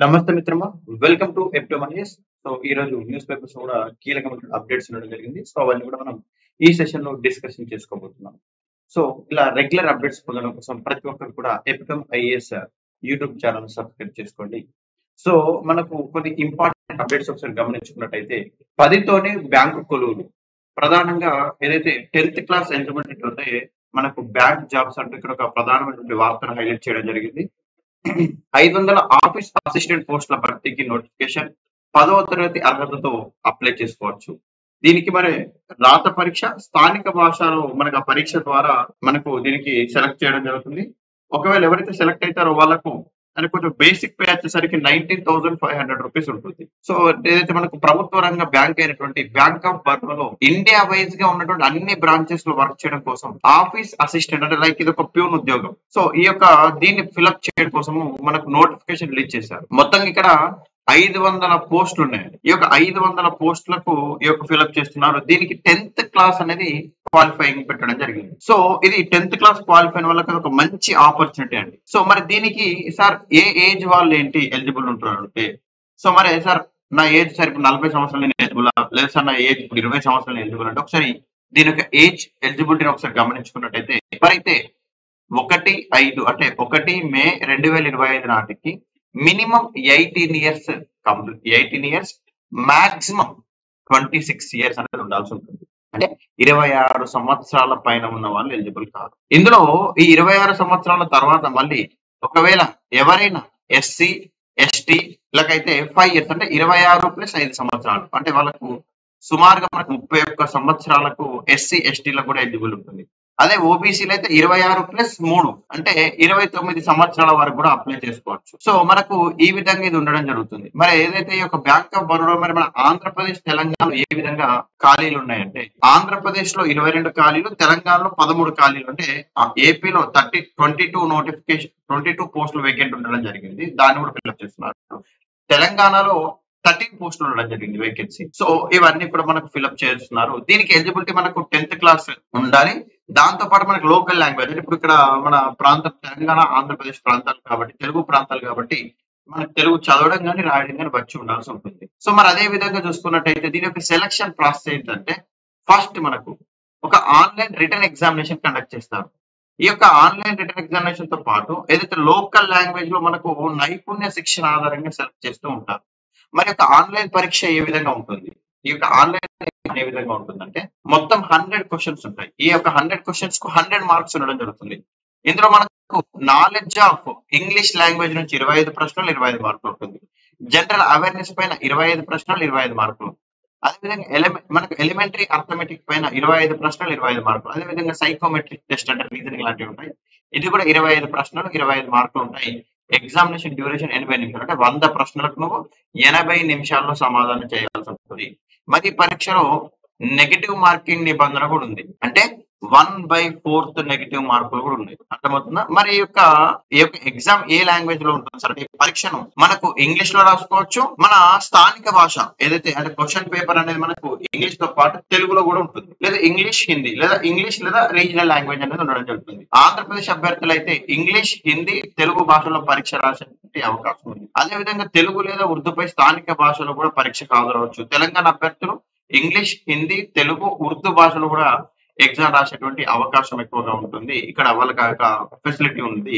నమస్తే మిత్రమా. Welcome to F two moneys. So, ఈరోజు న్యూస్ పేపర్స్ కూడా కీలకమైన అప్డేట్స్ ఉండడం జరిగింది. సో, అవన్నీ కూడా మనం ఈ సెషన్‌లో డిస్కషన్ చేసుకోబోతున్నాం. సో, ఇలా రెగ్యులర్ అప్డేట్స్ పొందడం కోసం ప్రతి ఒక్కరు కూడా ఎఫ్‌ఎం ఐఏఎస్ యూట్యూబ్ ఛానెల్‌ని సబ్స్క్రైబ్ చేసుకోండి. సో, మనకు కొన్ని ఇంపార్టెంట్ అప్డేట్స్ ఒకసారి గమనించుకున్నట్టయితే 10 తోనే బ్యాంకు కొలువులు. ప్రధానంగా ఏదైతే 10థ్ క్లాస్ ఎలిజిబిలిటీ ఉంటే మనకు బ్యాంక్ జాబ్స్ అంటూ ఇక్కడ ఒక ప్రధానమైనటువంటి వార్తను హైలైట్ చేయడం జరిగింది. 500 ఆఫీస్ అసిస్టెంట్ పోస్టుల భర్తీకి నోటిఫికేషన్ 10వ తరగతి అర్హతతో అప్లై చేసుకోవచ్చు. దీనికి మరి రాత పరీక్ష స్థానిక భాషలో మనకు ఆ పరీక్ష ద్వారా మనకు దీనికి సెలెక్ట్ చేయడం జరుగుతుంది. ఒకవేళ ఎవరైతే సెలెక్ట్ అవుతారో వాళ్ళకు అంటే కొంచెం బేసిక్ పే వచ్చేసరికి 19,500 రూపీస్ ఉంటుంది. సో ఏదైతే మనకు ప్రభుత్వ రంగ బ్యాంక్ అయినటువంటి బ్యాంక్ ఆఫ్ బరోడాలో ఇండియా వైజ్ గా ఉన్నటువంటి అన్ని బ్రాంచెస్ లో వర్క్ చేయడం కోసం ఆఫీస్ అసిస్టెంట్ అంటే లైక్ ఇది ఒక ప్యూన్ ఉద్యోగం. సో ఈ యొక్క దీన్ని ఫిల్అప్ చేయడం కోసము మనకు నోటిఫికేషన్ రిలీజ్ చేశారు. మొత్తం ఇక్కడ 500 పోస్టులు ఉన్నాయి. ఈ యొక్క 500 పోస్టులకు ఈ యొక్క ఫిల్అప్ చేస్తున్నారు. దీనికి 10th క్లాస్ అనేది క్వాలిఫైయింగ్ పెట్టడం జరిగింది. సో ఇది 10th క్లాస్ క్వాలిఫై వాళ్ళకి ఒక మంచి ఆపర్చునిటీ అండి. సో మరి దీనికి సార్ ఏ ఏజ్ వాళ్ళు ఏంటి ఎలిజిబుల్ ఉంటారు అంటే, సో మరి సార్ నా ఏజ్ సార్ ఇప్పుడు 40 సంవత్సరాలు నేను ఎలిజిబుల్, లేదు సార్ నా ఏజ్ ఇప్పుడు 20 సంవత్సరాలు ఎలిజిబుల్ అంటే ఒకసారి దీని యొక్క ఏజ్ ఎలిజిబిలిటీని ఒకసారి గమనించుకున్నట్టయితే ఎవరైతే 1/5 అంటే 1 మే 2025 నాటికి minimum 18 years complete 18 years maximum 26 years అనేది ఉండాల్సి ఉంటుంది. అంటే 26 సంవత్సరాల పైన ఉన్న వాళ్ళు ఎలిజిబుల్ కాదు. ఇందులో ఈ 26 సంవత్సరాల తర్వాత మళ్ళీ ఒకవేళ ఎవరైనా ఎస్సీ ఎస్టీ లకైతే 5 ఇయర్స్ అంటే 26 ప్లస్ 5 సంవత్సరాలు అంటే వాళ్ళకు సుమారుగా మనకు 31 సంవత్సరాలకు ఎస్సీ ఎస్టీలకు కూడా ఎలిజిబుల్ ఉంటుంది. అదే ఓబీసీలు అయితే 26 ప్లస్ 3 అంటే 29 సంవత్సరాల వరకు కూడా అప్లై చేసుకోవచ్చు. సో మనకు ఈ విధంగా ఇది ఉండడం జరుగుతుంది. మరి ఏదైతే ఈ యొక్క బ్యాంక్ ఆఫ్ బరోడా మరి మన ఆంధ్రప్రదేశ్ తెలంగాణలో ఏ విధంగా ఖాళీలు ఉన్నాయంటే ఆంధ్రప్రదేశ్ లో 22 ఖాళీలు, తెలంగాణలో 13 ఖాళీలు అంటే ఏపీలో 22 నోటిఫికేషన్ 22 పోస్టులు వేకెంట్ ఉండడం జరిగింది. దాన్ని కూడా ఫిల్అప్ చేస్తున్నారు. తెలంగాణలో 13 పోస్టులు ఉండడం జరిగింది వేకెన్సీ. సో ఇవన్నీ కూడా మనకు ఫిల్అప్ చేస్తున్నారు. దీనికి ఎలిజిబిలిటీ మనకు 10th క్లాస్ ఉండాలి. దాంతో పాటు మనకు లోకల్ లాంగ్వేజ్ ఇప్పుడు ఇక్కడ మన ప్రాంతం తెలంగాణ ఆంధ్రప్రదేశ్ ప్రాంతాలు కాబట్టి తెలుగు ప్రాంతాలు కాబట్టి మనకు తెలుగు చదవడం కానీ రాయడం కానీ వచ్చి ఉండాల్సి ఉంటుంది. సో మరి అదే విధంగా చూసుకున్నట్టయితే దీని యొక్క సెలక్షన్ ప్రాసెస్ ఏంటంటే ఫస్ట్ మనకు ఒక ఆన్లైన్ రిటర్న్ ఎగ్జామినేషన్ కండక్ట్ చేస్తారు. ఈ యొక్క ఆన్లైన్ రిటర్న్ ఎగ్జామినేషన్ తో పాటు ఏదైతే లోకల్ లాంగ్వేజ్ లో మనకు నైపుణ్య శిక్షణ ఆధారంగా సెలెక్ట్ చేస్తూ ఉంటారు. మరి యొక్క ఆన్లైన్ పరీక్ష ఏ విధంగా ఉంటుంది, ఈ యొక్క ఆన్లైన్ ఏ విధంగా ఉంటుందంటే మొత్తం 100 క్వశ్చన్స్ ఉంటాయి. ఈ యొక్క 100 క్వశ్చన్స్ కు 100 మార్క్స్ ఉండడం జరుగుతుంది. ఇందులో మనకు నాలెడ్జ్ ఆఫ్ ఇంగ్లీష్ లాంగ్వేజ్ నుంచి 25 ప్రశ్నలు 25 మార్కులు ఉంటుంది. జనరల్ అవేర్నెస్ పైన 25 ప్రశ్నలు 25 మార్కులు. అదేవిధంగా మనకు ఎలిమెంటరీ అర్థమెటిక్ పైన 25 ప్రశ్నలు 25 మార్కులు. అదేవిధంగా సైకోమెట్రిక్ టెస్ట్ అంటే రీజనింగ్ లాంటివి ఉంటాయి. ఇది కూడా 25 ప్రశ్నలు 25 మార్కులు ఉంటాయి. ఎగ్జామినేషన్ డ్యూరేషన్ 80 నిమిషాలు అంటే 100 ప్రశ్నలకు నువ్వు 80 నిమిషాల్లో సమాధానం చేయాల్సి ఉంటుంది. మరి ఈ పరీక్షలో నెగటివ్ మార్కింగ్ నిబంధన కూడా ఉంది. అంటే 1/4 నెగటివ్ మార్కులు కూడా ఉన్నాయి. అర్థమవుతుందా? మరి ఈ యొక్క ఎగ్జామ్ ఏ లాంగ్వేజ్ లో ఉంటుంది సార్? ఈ పరీక్షను మనకు ఇంగ్లీష్ లో రాసుకోవచ్చు. మన స్థానిక భాష ఏదైతే అంటే క్వశ్చన్ పేపర్ అనేది మనకు ఇంగ్లీష్ తో పాటు తెలుగులో కూడా ఉంటుంది. లేదా ఇంగ్లీష్ హిందీ లేదా ఇంగ్లీష్ లేదా రీజనల్ లాంగ్వేజ్ అనేది ఉండడం జరుగుతుంది. ఆంధ్రప్రదేశ్ అభ్యర్థులు అయితే ఇంగ్లీష్ హిందీ తెలుగు భాషలో పరీక్ష రాసే అవకాశం ఉంది. అదేవిధంగా తెలుగు లేదా ఉర్దూపై స్థానిక భాషలో కూడా పరీక్షకు హాజరవచ్చు. తెలంగాణ అభ్యర్థులు ఇంగ్లీష్ హిందీ తెలుగు ఉర్దూ భాషలో కూడా ఎగ్జామ్ రాసేటువంటి అవకాశం ఎక్కువగా ఉంటుంది. ఇక్కడ వాళ్ళకి ఫెసిలిటీ ఉంది.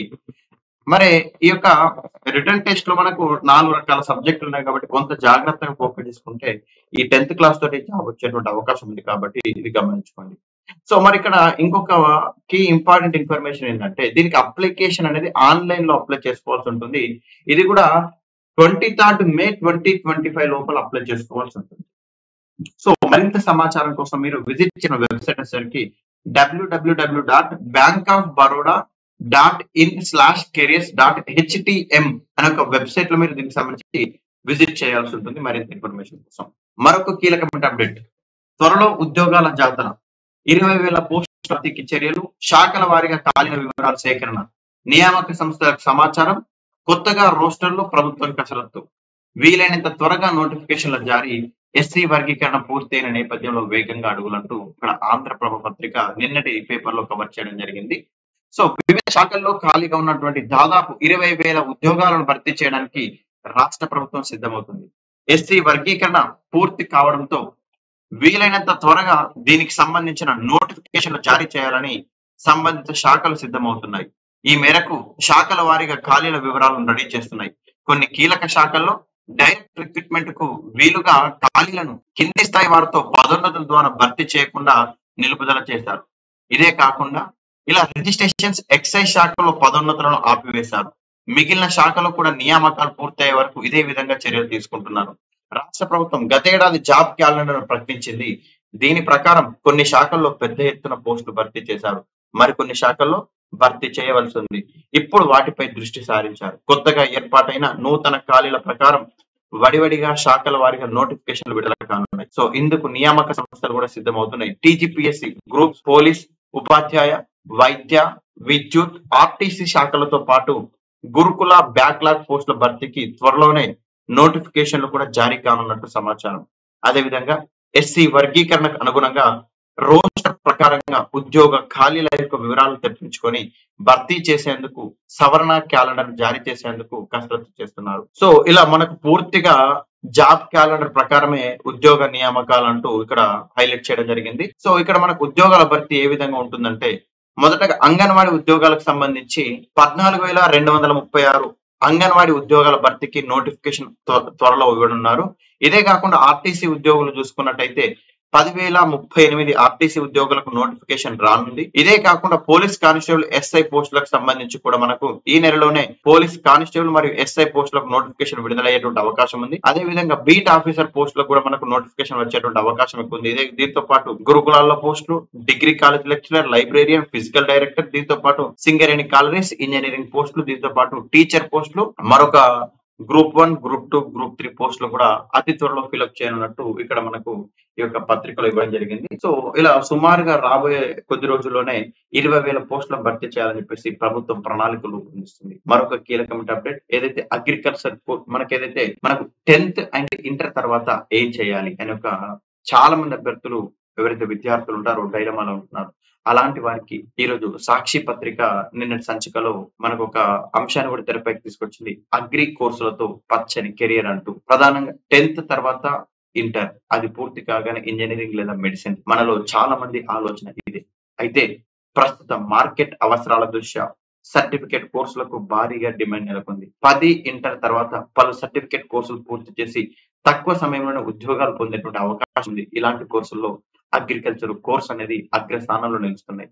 మరి ఈ యొక్క రిటర్న్ టెస్ట్ లో మనకు 4 రకాల సబ్జెక్టులు ఉన్నాయి కాబట్టి కొంత జాగ్రత్తగా ఫోకస్ చేసుకుంటే ఈ 10th క్లాస్ తోటి జాబ్ వచ్చేటువంటి అవకాశం ఉంది కాబట్టి ఇది గమనించుకోండి. సో మరి ఇక్కడ ఇంకొక కీ ఇంపార్టెంట్ ఇన్ఫర్మేషన్ ఏంటంటే దీనికి అప్లికేషన్ అనేది ఆన్లైన్ లో అప్లై చేసుకోవాల్సి ఉంటుంది. ఇది కూడా 23rd మే 2025 లోపల అప్లై చేసుకోవాల్సి ఉంటుంది. సో మరింత సమాచారం కోసం మీరు విజిట్ చేసిన వెబ్సైట్ వచ్చేసరికి www.bankofbaroda.in/careers.htm అనే ఒక వెబ్సైట్ లో మీరు దీనికి సంబంధించి విజిట్ చేయాల్సి ఉంటుంది మరింత ఇన్ఫర్మేషన్ కోసం. మరొక కీలకమైన అప్డేట్, త్వరలో ఉద్యోగాల జాతర 20,000 పోస్ట్ భర్తీకి చర్యలు, శాఖల వారీగా ఖాళీల వివరాల సేకరణ, నియామక సంస్థలకు సమాచారం, కొత్తగా రోస్టర్లు ప్రభుత్వం కసరత్తు, వీలైనంత త్వరగా నోటిఫికేషన్ల జారీ, ఎస్సీ వర్గీకరణ పూర్తయిన నేపథ్యంలో వేగంగా అడుగులంటూ ఇక్కడ ఆంధ్రప్రభ పత్రిక నిన్నటి పేపర్ లో కవర్ చేయడం జరిగింది. సో వివిధ శాఖల్లో ఖాళీగా ఉన్నటువంటి దాదాపు 20,000 ఉద్యోగాలను భర్తీ చేయడానికి రాష్ట్ర ప్రభుత్వం సిద్ధమవుతుంది. ఎస్సీ వర్గీకరణ పూర్తి కావడంతో వీలైనంత త్వరగా దీనికి సంబంధించిన నోటిఫికేషన్లు జారీ చేయాలని సంబంధిత శాఖలు సిద్ధమవుతున్నాయి. ఈ మేరకు శాఖల వారీగా ఖాళీల వివరాలను రెడీ చేస్తున్నాయి. కొన్ని కీలక శాఖల్లో డైరెక్ట్ రిక్రూట్మెంట్ కు వీలుగా ఖాళీలను కింది స్థాయి వారితో పదోన్నతుల ద్వారా భర్తీ చేయకుండా నిలుపుదల చేశారు. ఇదే కాకుండా ఇలా రిజిస్ట్రేషన్స్ ఎక్సైజ్ శాఖలో పదోన్నతులను ఆపివేశారు. మిగిలిన శాఖలో కూడా నియామకాలు పూర్తయ్యే వరకు ఇదే విధంగా చర్యలు తీసుకుంటున్నారు. రాష్ట్ర ప్రభుత్వం గతేడాది జాబ్ క్యాలెండర్ ప్రకటించింది. దీని ప్రకారం కొన్ని శాఖల్లో పెద్ద ఎత్తున పోస్టులు భర్తీ చేశారు. మరికొన్ని శాఖల్లో భర్తీ చేయవలసి ఉంది. ఇప్పుడు వాటిపై దృష్టి సారించారు. కొత్తగా ఏర్పాటైన నూతన ఖాళీల ప్రకారం వడివడిగా శాఖల వారీగా నోటిఫికేషన్లు విడుదల కానున్నాయి. సో ఇందుకు నియామక సంస్థలు కూడా సిద్ధమవుతున్నాయి. టీజీపీఎస్సీ గ్రూప్స్, పోలీస్, ఉపాధ్యాయ, వైద్య, విద్యుత్, ఆర్టీసీ శాఖలతో పాటు గురుకుల బ్యాక్లాగ్ పోస్టుల భర్తీకి త్వరలోనే నోటిఫికేషన్లు కూడా జారీ కానున్నట్టు సమాచారం. అదేవిధంగా ఎస్సీ వర్గీకరణకు అనుగుణంగా రోస్టర్ ప్రకారంగా ఉద్యోగ ఖాళీల యొక్క వివరాలు తెప్పించుకొని భర్తీ చేసేందుకు సవరణ క్యాలెండర్ జారీ చేసేందుకు కసరత్తు చేస్తున్నారు. సో ఇలా మనకు పూర్తిగా జాబ్ క్యాలెండర్ ప్రకారమే ఉద్యోగ నియామకాలంటూ ఇక్కడ హైలైట్ చేయడం జరిగింది. సో ఇక్కడ మనకు ఉద్యోగాల భర్తీ ఏ విధంగా ఉంటుందంటే, మొదటగా అంగన్వాడీ ఉద్యోగాలకు సంబంధించి 14,236 అంగన్వాడీ ఉద్యోగాల భర్తీకి నోటిఫికేషన్ త్వరలో ఇవ్వనున్నారు. ఇదే కాకుండా ఆర్టీసీ ఉద్యోగులు చూసుకున్నట్టయితే 10,038 ఆర్టీసీ ఉద్యోగులకు నోటిఫికేషన్ రానుంది. ఇదే కాకుండా పోలీస్ కానిస్టేబుల్, ఎస్ఐ పోస్టులకు సంబంధించి కూడా మనకు ఈ నెలలోనే పోలీస్ కానిస్టేబుల్ మరియు ఎస్ఐ పోస్టులకు నోటిఫికేషన్ విడుదలయ్యేటువంటి అవకాశం ఉంది. అదే విధంగా బీట్ ఆఫీసర్ పోస్టులకు కూడా మనకు నోటిఫికేషన్ వచ్చేటువంటి అవకాశం ఎక్కువ ఉంది. దీంతో పాటు గురుకులాల్లో పోస్టులు, degree college lecturer, librarian, physical director, దీంతో పాటు సింగరేణి కాలరీస్, ఇంజనీరింగ్ పోస్టులు, దీంతో పాటు టీచర్ పోస్టులు, మరొక గ్రూప్ 1, గ్రూప్ 2, గ్రూప్ 3 పోస్టులు కూడా అతి త్వరలో ఫిల్అప్ చేయనున్నట్టు ఇక్కడ మనకు ఈ యొక్క పత్రికలో ఇవ్వడం జరిగింది. సో ఇలా సుమారుగా రాబోయే కొద్ది రోజుల్లోనే 20,000 పోస్టులను భర్తీ చేయాలని చెప్పేసి ప్రభుత్వం ప్రణాళికలు రూపొందిస్తుంది. మరొక కీలకమైన అప్డేట్ ఏదైతే అగ్రికల్చర్ మనకు 10th అండ్ ఇంటర్ తర్వాత ఏం చేయాలి అని ఒక చాలా మంది అభ్యర్థులు ఎవరైతే విద్యార్థులు ఉంటారో డైలమాలో ఉంటున్నారు. అలాంటి వారికి ఈ రోజు సాక్షి పత్రిక నిన్నటి సంచికలో మనకు ఒక అంశాన్ని కూడా తెరపైకి తీసుకొచ్చింది. అగ్రి కోర్సులతో పచ్చని కెరియర్ అంటూ. ప్రధానంగా 10th తర్వాత ఇంటర్, అది పూర్తి కాగానే ఇంజనీరింగ్ లేదా మెడిసిన్. మనలో చాలా మంది ఆలోచన ఇదే. అయితే ప్రస్తుతం మార్కెట్ అవసరాల దృష్ట్యా సర్టిఫికేట్ కోర్సులకు భారీగా డిమాండ్ నెలకొంది. 10 ఇంటర్ తర్వాత పలు సర్టిఫికేట్ కోర్సులు పూర్తి చేసి తక్కువ సమయంలోనే ఉద్యోగాలు పొందేటువంటి అవకాశం ఉంది. ఇలాంటి కోర్సుల్లో అగ్రికల్చర్ కోర్స్ అనేది అగ్రస్థానంలో నిలుస్తున్నాయి.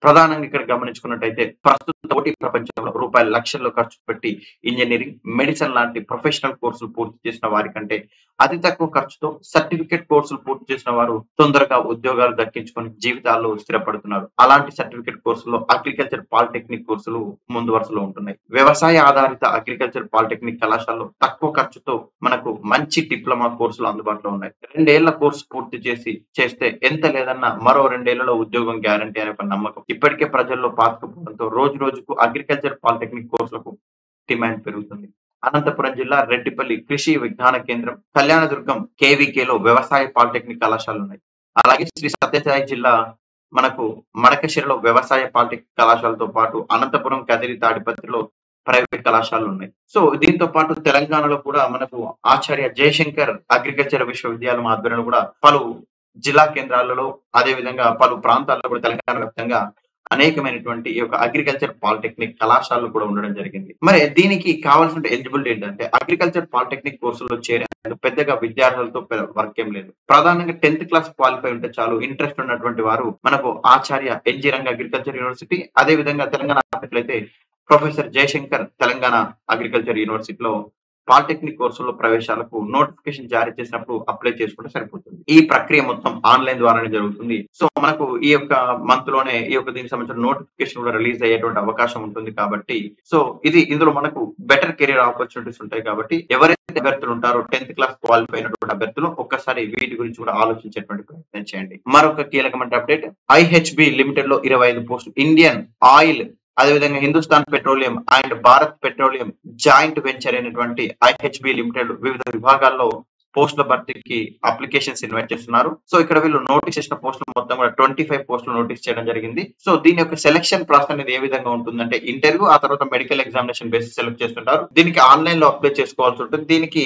ప్రధానంగా ఇక్కడ గమనించుకున్నట్టయితే ప్రస్తుత పోటీ ప్రపంచంలో రూపాయల లక్షల్లో ఖర్చు పెట్టి ఇంజనీరింగ్, మెడిసిన్ లాంటి ప్రొఫెషనల్ కోర్సులు పూర్తి చేసిన వారి కంటే అతి తక్కువ ఖర్చుతో సర్టిఫికేట్ కోర్సులు పూర్తి చేసిన వారు తొందరగా ఉద్యోగాలు దక్కించుకొని జీవితాల్లో స్థిరపడుతున్నారు. అలాంటి సర్టిఫికేట్ కోర్సుల్లో అగ్రికల్చర్ పాలిటెక్నిక్ కోర్సులు ముందు వరుసలో ఉంటున్నాయి. వ్యవసాయ ఆధారిత అగ్రికల్చర్ పాలిటెక్నిక్ కళాశాలలో తక్కువ ఖర్చుతో మనకు మంచి డిప్లొమా కోర్సులు అందుబాటులో ఉన్నాయి. 2 ఏళ్ల కోర్సు పూర్తి చేస్తే ఎంత లేదన్నా మరో 2 ఏళ్లలో ఉద్యోగం గ్యారంటీ అనే ఒక నమ్మకం ఇప్పటికే ప్రజల్లో పాతుకుపోవడంతో రోజు రోజుకు అగ్రికల్చర్ పాలిటెక్నిక్ కోర్సులకు డిమాండ్ పెరుగుతుంది. అనంతపురం జిల్లా రెడ్డిపల్లి కృషి విజ్ఞాన కేంద్రం, కళ్యాణదుర్గం కేవీకేలో వ్యవసాయ పాలిటెక్నిక్ కళాశాలలు ఉన్నాయి. అలాగే శ్రీ సత్యసాయి జిల్లా మనకు మడకశిరలో వ్యవసాయ పాలిటెక్నిక్ కళాశాలతో పాటు అనంతపురం, కదిరి, తాడిపత్రిలో ప్రైవేట్ కళాశాలలు ఉన్నాయి. సో దీంతో పాటు తెలంగాణలో కూడా మనకు ఆచార్య జయశంకర్ అగ్రికల్చర్ విశ్వవిద్యాలయం ఆధ్వర్యంలో కూడా పలు జిల్లా కేంద్రాలలో, అదే విధంగా పలు ప్రాంతాల్లో కూడా తెలంగాణ వ్యాప్తంగా అనేకమైనటువంటి ఈ యొక్క అగ్రికల్చర్ పాలిటెక్నిక్ కళాశాలలు కూడా ఉండడం జరిగింది. మరి దీనికి కావాల్సిన ఎలిజిబిలిటీ ఏంటంటే అగ్రికల్చర్ పాలిటెక్నిక్ కోర్సుల్లో చేరేందుకు పెద్దగా విద్యార్థులతో వర్క్ ఏం లేదు. ప్రధానంగా 10th క్లాస్ క్వాలిఫై ఉంటే చాలు. ఇంట్రెస్ట్ ఉన్నటువంటి వారు మనకు ఆచార్య ఎన్జీ రంగ అగ్రికల్చర్ యూనివర్సిటీ, అదే విధంగా తెలంగాణ అయితే ప్రొఫెసర్ జయశంకర్ తెలంగాణ అగ్రికల్చర్ యూనివర్సిటీలో పాలిటెక్నిక్ కోర్సుల్లో ప్రవేశాలకు నోటిఫికేషన్ జారీ చేసినప్పుడు అప్లై చేసుకుంటే సరిపోతుంది. ఈ ప్రక్రియ మొత్తం ఆన్లైన్ ద్వారానే జరుగుతుంది. సో మనకు ఈ యొక్క మంత్ లోనే ఈ యొక్క దీనికి సంబంధించిన నోటిఫికేషన్ కూడా రిలీజ్ అయ్యేటువంటి అవకాశం ఉంటుంది. కాబట్టి సో ఇందులో మనకు బెటర్ కెరీర్ ఆపర్చునిటీస్ ఉంటాయి. కాబట్టి ఎవరైతే అభ్యర్థులు ఉంటారో 10th క్లాస్ క్వాలిఫై అయినటువంటి అభ్యర్థులు ఒక్కసారి వీటి గురించి కూడా ఆలోచించేటువంటి ప్రయత్నం చేయండి. మరొక కీలకమైన అప్డేట్, ఐహెచ్బి లిమిటెడ్ లో 25 పోస్టులు. ఇండియన్ ఆయిల్, అదేవిధంగా Hindustan petroleum and Bharat petroleum joint venture అయినటువంటి ఐహెచ్బి లిమిటెడ్ వివిధ విభాగాల్లో పోస్టుల భర్తీకి అప్లికేషన్స్ ఇన్వైట్ చేస్తున్నారు. సో ఇక్కడ వీళ్ళు నోటీస్ చేసిన పోస్టులు మొత్తం కూడా 25 పోస్టులు నోటీస్ చేయడం జరిగింది. సో దీని యొక్క సెలక్షన్ ప్రాసెస్ అనేది ఏ విధంగా ఉంటుందంటే ఇంటర్వ్యూ, ఆ తర్వాత మెడికల్ ఎగ్జామినేషన్ బేసిస్ సెలెక్ట్ చేస్తుంటారు. దీనికి ఆన్లైన్ లో అప్లై చేసుకోవాల్సి ఉంటుంది. దీనికి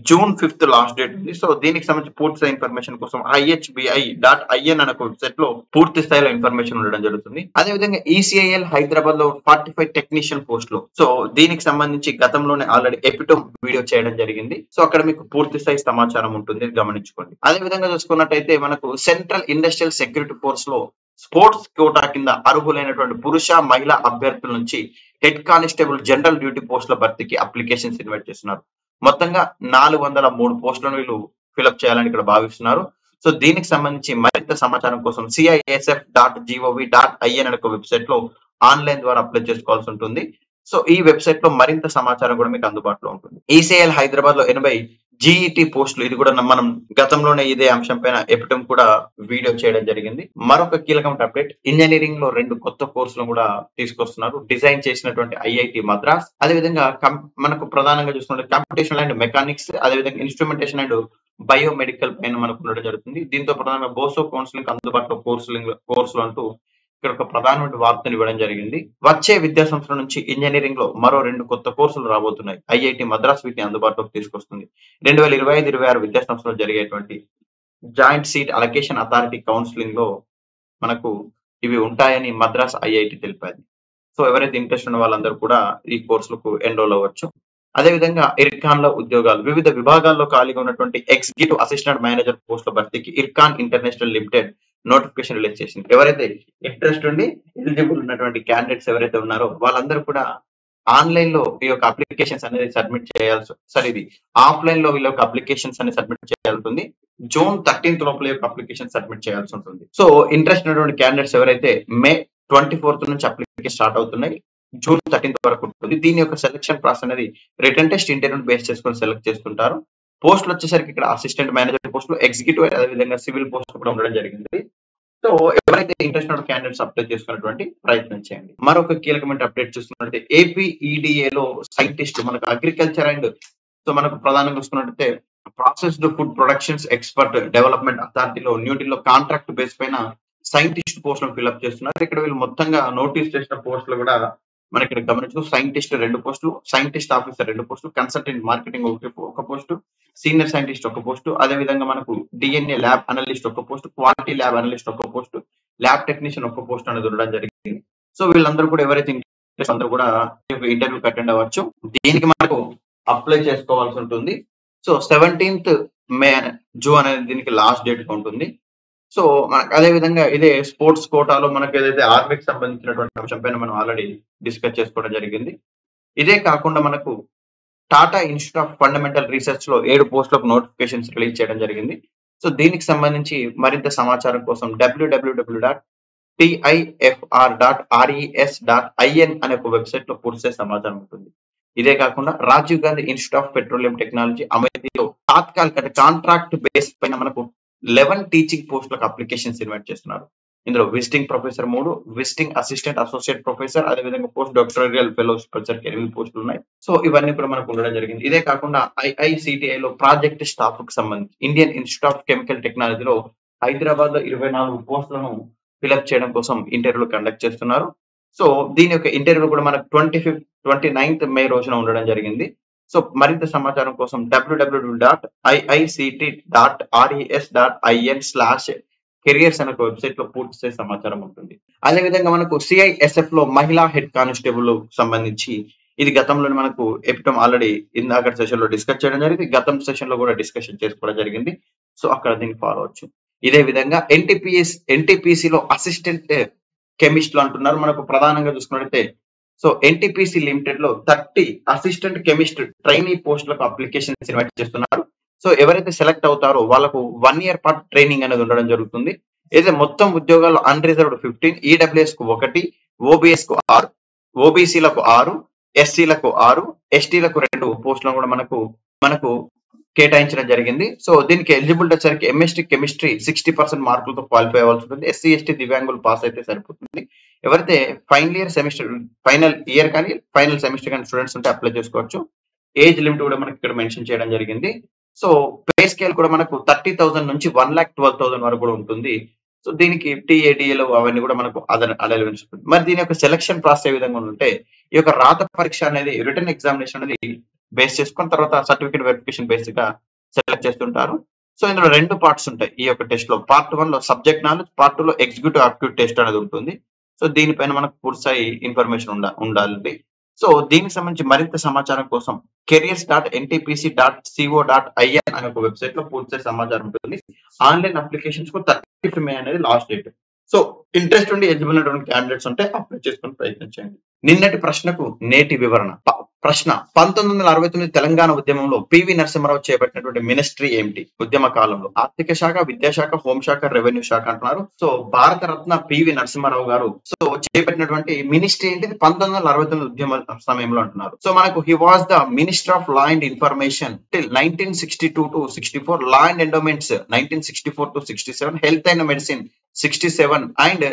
జూన్ 5th లాస్ట్ డేట్ ఉంది. సో దీనికి సంబంధించి పూర్తి స్థాయి ఇన్ఫర్మేషన్ కోసం ihbi.in అనే వెబ్సైట్ లో పూర్తి స్థాయిలో ఇన్ఫర్మేషన్ ఉండడం జరుగుతుంది. అదేవిధంగా ఈసీఐఎల్ హైదరాబాద్ లో 45 టెక్నీషియన్ పోస్టులు. సో దీనికి సంబంధించి గతంలోనే ఆల్రెడీ ఎపిటోమ్ వీడియో చేయడం జరిగింది. సో అక్కడ మీకు పూర్తి స్థాయి సమాచారం ఉంటుంది, గమనించుకోండి. అదే విధంగా చూసుకున్నట్టయితే మనకు సెంట్రల్ ఇండస్ట్రియల్ సెక్యూరిటీ ఫోర్స్ లో స్పోర్ట్స్ కోటా కింద అర్హులైనటువంటి పురుష మహిళా అభ్యర్థుల నుంచి హెడ్ కానిస్టేబుల్ జనరల్ డ్యూటీ పోస్టుల భర్తీకి అప్లికేషన్స్ ఇన్వైట్ చేస్తున్నారు. మొత్తంగా 403 పోస్టులను వీళ్ళు ఫిలప్ చేయాలని ఇక్కడ భావిస్తున్నారు. సో దీనికి సంబంధించి మరింత సమాచారం కోసం CISF.gov.in అనే వెబ్సైట్ లో ఆన్లైన్ ద్వారా అప్లై చేసుకోవాల్సి ఉంటుంది. సో ఈ వెబ్సైట్ లో మరింత సమాచారం కూడా మీకు అందుబాటులో ఉంటుంది. ఈసీఐఎల్ హైదరాబాద్ లో 80 జీఈటీ పోస్టులు. ఇది కూడా మనం గతంలోనే ఇదే అంశం పైన ఎపిటం కూడా వీడియో చేయడం జరిగింది. మరొక కీలకమైన అప్డేట్, ఇంజనీరింగ్ లో 2 కొత్త కోర్సులు కూడా తీసుకొస్తున్నారు. డిజైన్ చేసినటువంటి ఐఐటి మద్రాస్, అదేవిధంగా మనకు ప్రధానంగా చూసుకుంటే కంప్యూటేషన్ అండ్ మెకానిక్స్, అదేవిధంగా ఇన్స్ట్రుమెంటేషన్ అండ్ బయోమెడికల్ పైన మనకు ఉండడం జరుగుతుంది. దీంతో ప్రధానంగా బోసో కౌన్సిలింగ్ అందుబాటులో కోర్సులు అంటూ ఇక్కడ ఒక ప్రధానమైన వార్తను ఇవ్వడం జరిగింది. వచ్చే విద్యా సంవత్సరం నుంచి ఇంజనీరింగ్ లో మరో 2 కొత్త కోర్సులు రాబోతున్నాయి. ఐఐటి మద్రాస్ వీటిని అందుబాటులోకి తీసుకొస్తుంది. 2025-26 విద్యా సంవత్సరంలో జరిగేటువంటి joint seat allocation authority counselling లో మనకు ఇవి ఉంటాయని మద్రాస్ ఐఐటి తెలిపారు. సో ఎవరైతే ఇంట్రెస్ట్ ఉన్న వాళ్ళందరూ కూడా ఈ కోర్సులకు ఎన్రోల్ అవ్వచ్చు. అదేవిధంగా ఇర్కాన్ లో ఉద్యోగాలు, వివిధ విభాగాల్లో ఖాళీగా ఉన్నటువంటి ఎగ్జిక్యూటివ్ అసిస్టెంట్ మేనేజర్ పోస్టుల భర్తీకి Ircon international limited notification release చేసింది. ఎవరైతే ఇంట్రెస్ట్ ఉండి ఎలిజిబుల్ ఉన్నటువంటి క్యాండిడేట్స్ ఎవరైతే ఉన్నారో వాళ్ళందరూ కూడా ఆన్లైన్ లో ఈ యొక్క అప్లికేషన్స్ అనేది సబ్మిట్ చేయాల్సి, ఇది ఆఫ్లైన్ లో వీళ్ళ యొక్క అప్లికేషన్స్ అనేది సబ్మిట్ చేయాల్సి ఉంటుంది. జూన్ 13th లోపల యొక్క అప్లికేషన్ సబ్మిట్ చేయాల్సి ఉంటుంది. సో ఇంట్రెస్ట్ ఉన్నటువంటి క్యాండిడేట్స్ ఎవరైతే మే 24th నుంచి అప్లికేషన్ స్టార్ట్ అవుతున్నాయి, జూన్ 13th వరకు ఉంటుంది. దీని యొక్క సెలక్షన్ ప్రాసెస్ అనేది రిటర్న్ టెస్ట్, ఇంటర్వ్యూ బేస్ చేసుకొని సెలెక్ట్ చేస్తుంటారు. పోస్టులు వచ్చేసరికి ఇక్కడ అసిస్టెంట్ మేనేజర్ పోస్టులు, ఎగ్జిక్యూటివ్, అదేవిధంగా సివిల్ పోస్టులు కూడా ఉండడం జరిగింది. సో ఎవరైతే ఇంట్రెస్ట్ ఉన్న క్యాండిడేట్స్ అప్లై చేసుకున్నటువంటి ప్రయత్నం చేయండి. మరొక కీలకమైన అప్డేట్ చూస్తున్నట్లయితే APEDA లో సైంటిస్ట్, మనకు అగ్రికల్చర్ అండ్ సో మనకు ప్రధానంగా చూసుకున్నట్లయితే processed food productions expert development అథారిటీలో న్యూఢిల్లీలో కాంట్రాక్ట్ బేస్ పైన సైంటిస్ట్ పోస్టులను ఫిల్అప్ చేస్తున్నారు. ఇక్కడ వీళ్ళు మొత్తంగా నోటీస్ చేసిన పోస్టులు కూడా మనకి ఇక్కడ గమనించు. సైంటిస్ట్ 2 పోస్టులు, సైంటిస్ట్ ఆఫీసర్ 2 పోస్టులు, కన్సల్టెంట్ మార్కెటింగ్ ఒక పోస్టు, సీనియర్ సైంటిస్ట్ 1 పోస్టు, అదేవిధంగా మనకు DNA lab analyst 1 post, quality lab analyst 1 post, lab technician 1 post అనేది ఉండడం జరిగింది. సో వీళ్ళందరూ కూడా ఎవరైతే ఇంట్రెస్ట్ అందరూ కూడా ఇంటర్వ్యూకి అటెండ్ అవ్వచ్చు. దీనికి మనకు అప్లై చేసుకోవాల్సి ఉంటుంది. సో 17th జూన్ అనేది దీనికి లాస్ట్ డేట్ ఉంటుంది. సో అదే విధంగా ఇదే స్పోర్ట్స్ కోటాలో మనకు ఏదైతే ఆర్మీకి సంబంధించినటువంటి అంశం పైన మనం ఆల్రెడీ డిస్కస్ చేసుకోవడం జరిగింది. ఇదే కాకుండా మనకు Tata institute of fundamental research లో 7 పోస్టులకు నోటిఫికేషన్స్ రిలీజ్ చేయడం జరిగింది. సో దీనికి సంబంధించి మరింత సమాచారం కోసం www.tifr.res.in అనే ఒక వెబ్సైట్ లో పూర్తి సమాచారం ఉంటుంది. ఇదే కాకుండా Rajiv Gandhi institute of petroleum technology అమేథీలో తాత్కాలిక కాంట్రాక్ట్ బేస్ పైన మనకు 11 టీచింగ్ పోస్టులకు అప్లికేషన్స్ ఇన్వైట్ చేస్తున్నారు. ఇందులో visiting professor 3, visiting assistant associate professor, అదేవిధంగా పోస్ట్ డాక్టోరియల్ ఫెలోస్ ప్రొఫెసర్ 8 పోస్టులు ఉన్నాయి. సో ఇవన్నీ కూడా మనకు ఉండడం జరిగింది. ఇదే కాకుండా IICTI లో ప్రాజెక్ట్ స్టాఫ్ కు సంబంధించి ఇండియన్ ఇన్స్టిట్యూట్ ఆఫ్ కెమికల్ టెక్నాలజీలో హైదరాబాద్ లో 24 పోస్టులను ఫిలప్ చేయడం కోసం ఇంటర్వ్యూలు కండక్ట్ చేస్తున్నారు. సో దీని యొక్క ఇంటర్వ్యూ కూడా మనకు 29th మే రోజున ఉండడం జరిగింది. సో మరింత సమాచారం కోసం www.iict.res.in/careers అనే వెబ్సైట్ లో పూర్తి సమాచారం ఉంటుంది. అదేవిధంగా మనకు CISF లో మహిళా హెడ్ కానిస్టేబుల్ సంబంధించి ఇది గతంలో మనకు ఎపిటమ్ ఆల్రెడీ ఇందాక సెషన్ లో డిస్కస్ చేయడం జరిగింది. గతం సెషన్ లో కూడా డిస్కషన్ చేసుకోవడం జరిగింది. సో అక్కడ దీన్ని ఫాలో అవచ్చు. ఇదే విధంగా NTPC లో అసిస్టెంట్ కెమిస్ట్లు అంటున్నారు. మనకు ప్రధానంగా చూసుకున్నట్లయితే సో NTPC లిమిటెడ్ లో 30 అసిస్టెంట్ కెమిస్ట్ ట్రైనీ పోస్టులకు అప్లికేషన్స్ ఇన్వైట్ చేస్తున్నారు. సో ఎవరైతే సెలెక్ట్ అవుతారో వాళ్ళకు 1 year పాటు ట్రైనింగ్ అనేది ఉండడం జరుగుతుంది. అయితే మొత్తం ఉద్యోగాల్లో అన్రిజర్వ్డ్ 15, EWS కు 1, OBS కు 6, OBCలకు 6, SCలకు 6, STలకు 2 పోస్టులను కూడా మనకు కేటాయించడం జరిగింది. సో దీనికి ఎలిజిబిలిటీ వచ్చరికి MST కెమిస్ట్రీ 60% మార్కులతో క్వాలిఫై అవ్వాల్సి ఉంటుంది. SC ST దివ్యాంగులు పాస్ అయితే సరిపోతుంది. ఎవరైతే ఫైనల్ ఇయర్ కానీ ఫైనల్ సెమిస్టర్ కానీ స్టూడెంట్స్ ఉంటే అప్లై చేసుకోవచ్చు. ఏజ్ లిమిట్ కూడా మనకి ఇక్కడ మెన్షన్ చేయడం జరిగింది. సో పే స్కేల్ కూడా మనకు 30,000 నుంచి 1,12,000 వరకు కూడా ఉంటుంది. సో దీనికి టీఏటీఏలు అవన్నీ కూడా మనకు అలవెన్స్ ఉంటుంది. మరి దీని యొక్క సెలక్షన్ ప్రాసెస్ ఏ విధంగా ఉంటే ఈ యొక్క రాత పరీక్ష అనేది రిటర్న్ ఎగ్జామినేషన్ అనేది బేస్ చేసుకొని తర్వాత సర్టిఫికేట్ వెరిఫికేషన్ బేస్ గా సెలెక్ట్ చేస్తుంటారు. సో ఇందులో 2 పార్ట్స్ ఉంటాయి ఈ యొక్క టెస్ట్ లో. పార్ట్ 1 లో సబ్జెక్ట్ నాలెడ్జ్, పార్ట్ 2 లో ఎగ్జిక్యూటివ్ ఆప్టిట్యూడ్ టెస్ట్ అనేది ఉంటుంది. సో దీనిపైన మనకు పూర్తిస్థాయి ఇన్ఫర్మేషన్ ఉండాలి. సో దీనికి సంబంధించి మరింత సమాచారం కోసం careers.ntpc.co.in అనే ఒక వెబ్సైట్ లో పూర్తి సమాచారం ఉంటుంది. ఆన్లైన్ అప్లికేషన్స్ కు 30 మే అనేది లాస్ట్ డేట్. సో ఇంట్రెస్ట్ ఉండి ఎలిజిబుల్ అయినటువంటి క్యాండిడేట్స్ ఉంటే అప్లై చేసుకుని ప్రయత్నించండి. నిన్నటి ప్రశ్నకు నేటి వివరణ. ప్రశ్న 1969 తెలంగాణ ఉద్యమంలో పివి నరసింహారావు చేపట్టినటువంటి మినిస్ట్రీ ఏమిటి? ఉద్యమ కాలంలో ఆర్థిక శాఖ, విద్యాశాఖ, హోంశాఖ, రెవెన్యూ శాఖ అంటున్నారు. సో భారత రత్న పివి నరసింహారావు గారు సో చేపట్టినటువంటి మినిస్ట్రీ ఏంటిది? 1969 ఉద్యమ సమయంలో అంటున్నారు. సో మనకు he was the minister of law and information till 1962 to 64, law and endowments 1964 to 67, health and medicine 67 and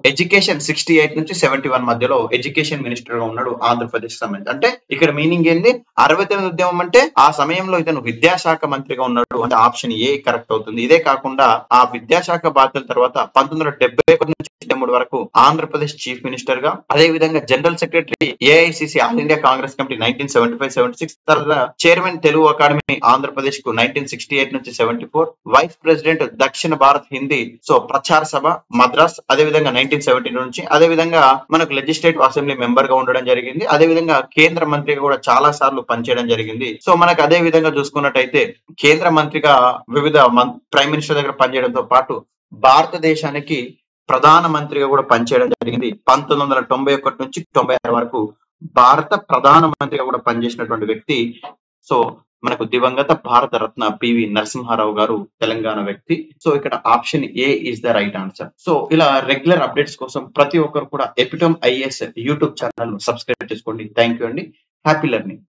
education 68 నుంచి 71 మధ్యలో ఎడ్యుకేషన్ మినిస్టర్ గా ఉన్నాడు ఆంధ్రప్రదేశ్ సంబంధించి. అంటే ఇక్కడ మీనింగ్ ఏంది? 69 ఉద్యమం అంటే ఆ సమయంలో ఇతను విద్యాశాఖ మంత్రిగా ఉన్నాడు అంటే ఆప్షన్ ఏ కరెక్ట్ అవుతుంది. ఇదే కాకుండా ఆ విద్యాశాఖ బాధ్యతల తర్వాత 1971 నుంచి 73 వరకు ఆంధ్రప్రదేశ్ చీఫ్ మినిస్టర్ గా, అదే విధంగా general secretary AICC all India Congress committee 1975-76, తర్వాత చైర్మన్ తెలుగు అకాడమీ ఆంధ్రప్రదేశ్ కు 1968 నుంచి 74, వైస్ ప్రెసిడెంట్ దక్షిణ భారత్ హిందీ సో ప్రచార సభ మద్రాస్ అదే విధంగా 1970 నుంచి, అదే విధంగా మనకు లెజిస్లేటివ్ అసెంబ్లీ మెంబర్ గా ఉండడం జరిగింది. అదే విధంగా కేంద్ర మంత్రిగా కూడా చాలా సార్లు పనిచేయడం జరిగింది. సో మనకు అదే విధంగా చూసుకున్నట్టయితే కేంద్ర మంత్రిగా వివిధ ప్రైమ్ మినిస్టర్ దగ్గర పనిచేయడంతో పాటు భారతదేశానికి ప్రధాన మంత్రిగా కూడా పనిచేయడం జరిగింది. 1991 నుంచి 96 వరకు భారత ప్రధాన మంత్రిగా కూడా పనిచేసినటువంటి వ్యక్తి. సో మనకు దివంగత భారత రత్న పివి నరసింహారావు గారు తెలంగాణ వ్యక్తి. సో ఇక్కడ option A is the right answer. So ఇలా రెగ్యులర్ అప్డేట్స్ కోసం ప్రతి ఒక్కరు కూడా epitome IAS YouTube channel subscribe చేసుకోండి. థ్యాంక్ యూ అండి. Happy learning.